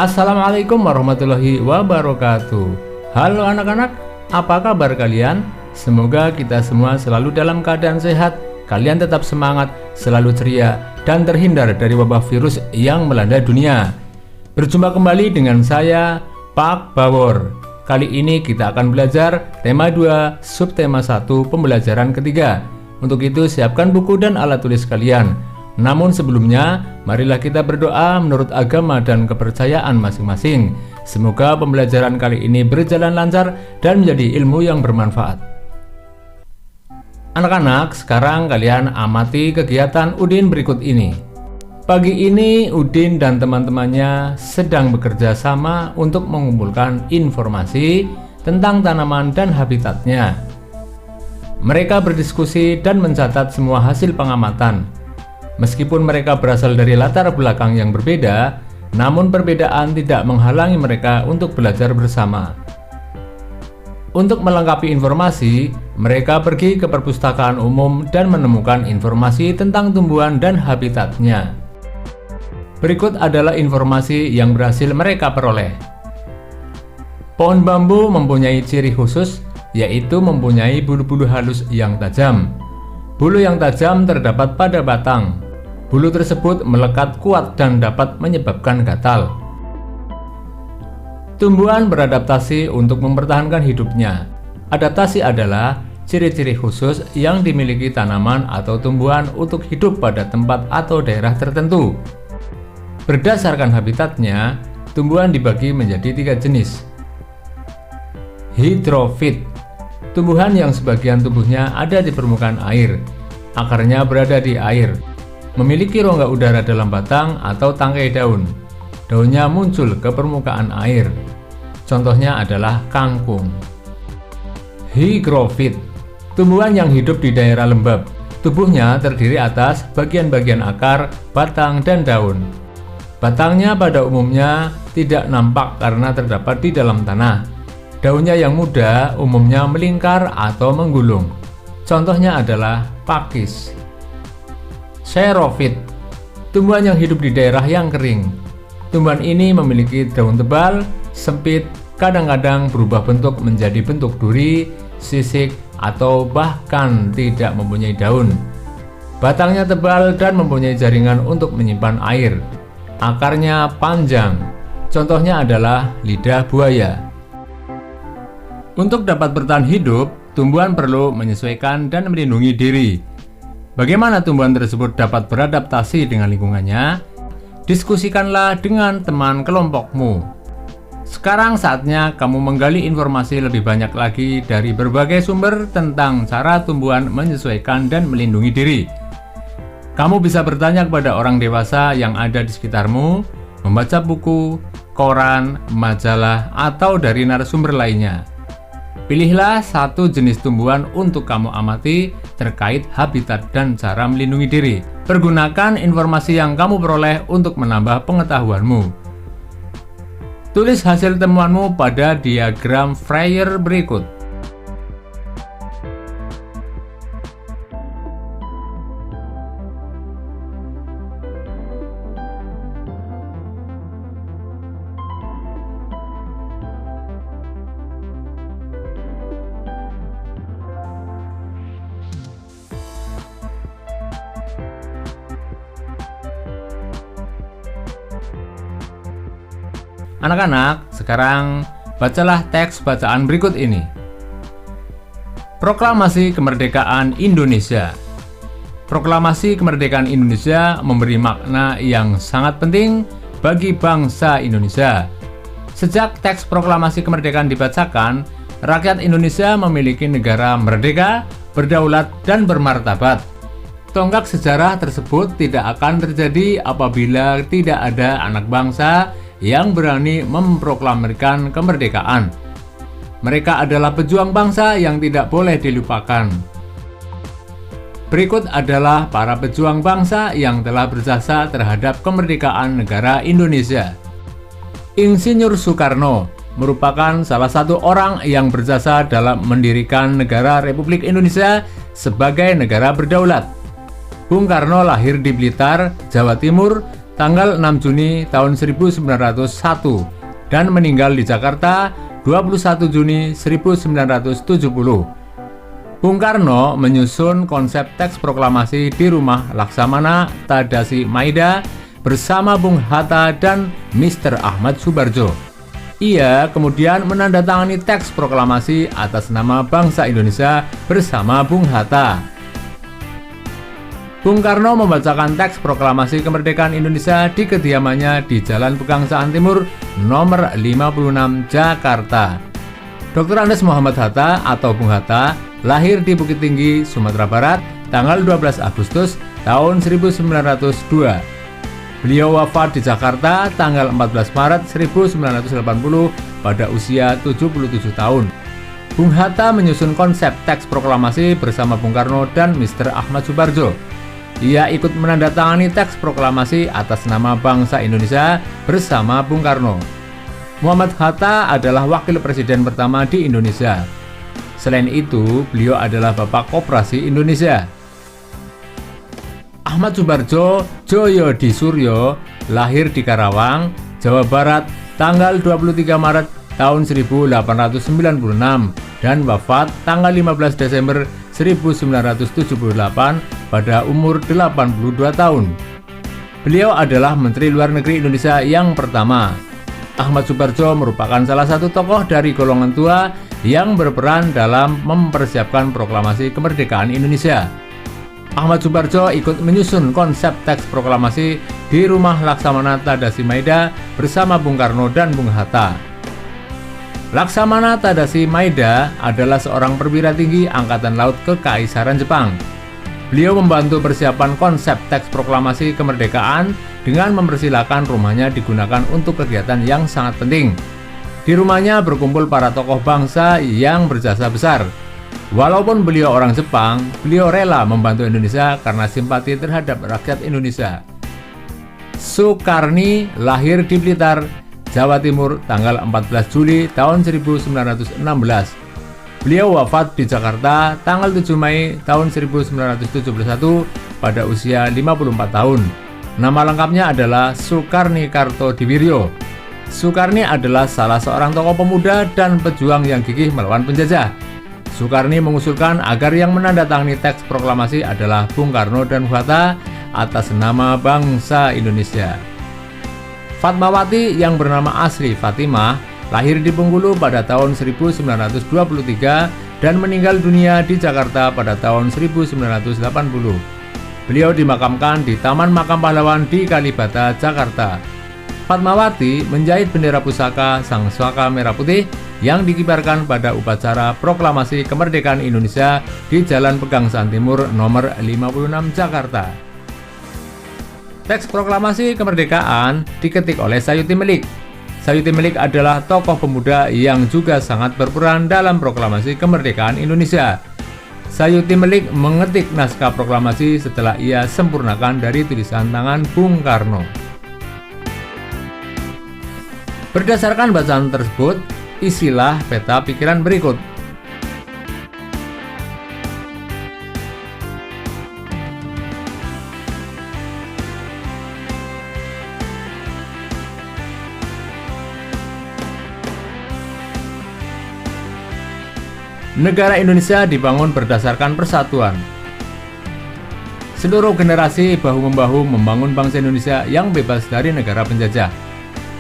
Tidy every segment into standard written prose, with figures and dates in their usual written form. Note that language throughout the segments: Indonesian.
Assalamualaikum warahmatullahi wabarakatuh. Halo anak-anak, apa kabar kalian? Semoga kita semua selalu dalam keadaan sehat, kalian tetap semangat, selalu ceria, dan terhindar dari wabah virus yang melanda dunia. Berjumpa kembali dengan saya, Pak Bawor. Kali ini kita akan belajar tema 2, subtema 1, pembelajaran ketiga. Untuk itu siapkan buku dan alat tulis kalian. Namun sebelumnya, marilah kita berdoa menurut agama dan kepercayaan masing-masing. Semoga pembelajaran kali ini berjalan lancar dan menjadi ilmu yang bermanfaat. Anak-anak, sekarang kalian amati kegiatan Udin berikut ini. Pagi ini, Udin dan teman-temannya sedang bekerja sama untuk mengumpulkan informasi tentang tanaman dan habitatnya. Mereka berdiskusi dan mencatat semua hasil pengamatan. Meskipun mereka berasal dari latar belakang yang berbeda, namun perbedaan tidak menghalangi mereka untuk belajar bersama. Untuk melengkapi informasi, mereka pergi ke perpustakaan umum dan menemukan informasi tentang tumbuhan dan habitatnya. Berikut adalah informasi yang berhasil mereka peroleh. Pohon bambu mempunyai ciri khusus, yaitu mempunyai bulu-bulu halus yang tajam. Bulu yang tajam terdapat pada batang. Bulu tersebut melekat kuat dan dapat menyebabkan gatal. Tumbuhan beradaptasi untuk mempertahankan hidupnya. Adaptasi adalah ciri-ciri khusus yang dimiliki tanaman atau tumbuhan untuk hidup pada tempat atau daerah tertentu. Berdasarkan habitatnya, tumbuhan dibagi menjadi 3 jenis. Hidrofit, tumbuhan yang sebagian tubuhnya ada di permukaan air, akarnya berada di air, memiliki rongga udara dalam batang atau tangkai daun. Daunnya muncul ke permukaan air. Contohnya adalah kangkung. Hygrofit, tumbuhan yang hidup di daerah lembab. Tubuhnya terdiri atas bagian-bagian akar, batang, dan daun. Batangnya pada umumnya tidak nampak karena terdapat di dalam tanah. Daunnya yang muda umumnya melingkar atau menggulung. Contohnya adalah pakis. Xerophyt, tumbuhan yang hidup di daerah yang kering. Tumbuhan ini memiliki daun tebal, sempit, kadang-kadang berubah bentuk menjadi bentuk duri, sisik, atau bahkan tidak mempunyai daun. Batangnya tebal dan mempunyai jaringan untuk menyimpan air. Akarnya panjang, contohnya adalah lidah buaya. Untuk dapat bertahan hidup, tumbuhan perlu menyesuaikan dan melindungi diri. Bagaimana tumbuhan tersebut dapat beradaptasi dengan lingkungannya? Diskusikanlah dengan teman kelompokmu. Sekarang saatnya kamu menggali informasi lebih banyak lagi dari berbagai sumber tentang cara tumbuhan menyesuaikan dan melindungi diri. Kamu bisa bertanya kepada orang dewasa yang ada di sekitarmu, membaca buku, koran, majalah, atau dari narasumber lainnya. Pilihlah satu jenis tumbuhan untuk kamu amati terkait habitat dan cara melindungi diri. Pergunakan informasi yang kamu peroleh untuk menambah pengetahuanmu. Tulis hasil temuanmu pada diagram Fryer berikut. Anak-anak, sekarang bacalah teks bacaan berikut ini. Proklamasi Kemerdekaan Indonesia. Proklamasi Kemerdekaan Indonesia memberi makna yang sangat penting bagi bangsa Indonesia. Sejak teks proklamasi kemerdekaan dibacakan, rakyat Indonesia memiliki negara merdeka, berdaulat, dan bermartabat. Tonggak sejarah tersebut tidak akan terjadi apabila tidak ada anak bangsa yang berani memproklamirkan kemerdekaan. Mereka adalah pejuang bangsa yang tidak boleh dilupakan. Berikut adalah para pejuang bangsa yang telah berjasa terhadap kemerdekaan negara Indonesia. Insinyur Soekarno merupakan salah satu orang yang berjasa dalam mendirikan negara Republik Indonesia sebagai negara berdaulat. Bung Karno lahir di Blitar, Jawa Timur tanggal 6 Juni tahun 1901 dan meninggal di Jakarta 21 Juni 1970. Bung Karno menyusun konsep teks proklamasi di rumah Laksamana Tadasi Maida bersama Bung Hatta dan Mr. Ahmad Subarjo. Ia kemudian menandatangani teks proklamasi atas nama bangsa Indonesia bersama Bung Hatta. Bung Karno membacakan teks proklamasi kemerdekaan Indonesia di kediamannya di Jalan Pegangsaan Timur nomor 56 Jakarta. Dr. Andes Muhammad Hatta atau Bung Hatta lahir di Bukit Tinggi, Sumatera Barat, tanggal 12 Agustus tahun 1902. Beliau wafat di Jakarta tanggal 14 Maret 1980 pada usia 77 tahun. Bung Hatta menyusun konsep teks proklamasi bersama Bung Karno dan Mr. Ahmad Subarjo. Ia ikut menandatangani teks proklamasi atas nama bangsa Indonesia bersama Bung Karno. Muhammad Hatta adalah wakil presiden pertama di Indonesia. Selain itu, beliau adalah Bapak Koperasi Indonesia. Ahmad Subarjo Joyo di Suryo lahir di Karawang, Jawa Barat, tanggal 23 Maret tahun 1896 dan wafat tanggal 15 Desember 1978 pada umur 82 tahun. Beliau adalah Menteri Luar Negeri Indonesia yang pertama. Ahmad Subarjo merupakan salah satu tokoh dari golongan tua yang berperan dalam mempersiapkan proklamasi kemerdekaan Indonesia. Ahmad Subarjo ikut menyusun konsep teks proklamasi di rumah Laksamana Tadasi Maida bersama Bung Karno dan Bung Hatta. Laksamana Tadasi Maida adalah seorang perwira tinggi Angkatan Laut Kekaisaran Jepang. Beliau membantu persiapan konsep teks proklamasi kemerdekaan dengan mempersilahkan rumahnya digunakan untuk kegiatan yang sangat penting. Di rumahnya berkumpul para tokoh bangsa yang berjasa besar. Walaupun beliau orang Jepang, beliau rela membantu Indonesia karena simpati terhadap rakyat Indonesia. Sukarni lahir di Blitar, Jawa Timur tanggal 14 Juli tahun 1916. Beliau wafat di Jakarta tanggal 7 Mei tahun 1971 pada usia 54 tahun. Nama lengkapnya adalah Sukarni Kartodiwiryo. Sukarni adalah salah seorang tokoh pemuda dan pejuang yang gigih melawan penjajah. Sukarni mengusulkan agar yang menandatangani teks proklamasi adalah Bung Karno dan Bung Hatta atas nama bangsa Indonesia. Fatmawati yang bernama asli Fatimah lahir di Bengkulu pada tahun 1923 dan meninggal dunia di Jakarta pada tahun 1980. Beliau dimakamkan di Taman Makam Pahlawan di Kalibata, Jakarta. Fatmawati menjahit bendera pusaka Sang Saka Merah Putih yang dikibarkan pada upacara proklamasi kemerdekaan Indonesia di Jalan Pegangsaan Timur nomor 56 Jakarta. Teks proklamasi kemerdekaan diketik oleh Sayuti Melik. Sayuti Melik adalah tokoh pemuda yang juga sangat berperan dalam proklamasi kemerdekaan Indonesia. Sayuti Melik mengetik naskah proklamasi setelah ia sempurnakan dari tulisan tangan Bung Karno. Berdasarkan bacaan tersebut, isilah peta pikiran berikut. Negara Indonesia dibangun berdasarkan persatuan. Seluruh generasi bahu-membahu membangun bangsa Indonesia yang bebas dari negara penjajah.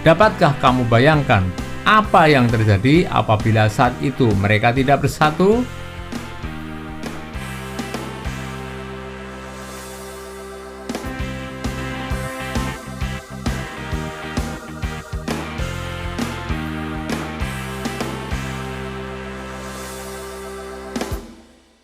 Dapatkah kamu bayangkan apa yang terjadi apabila saat itu mereka tidak bersatu?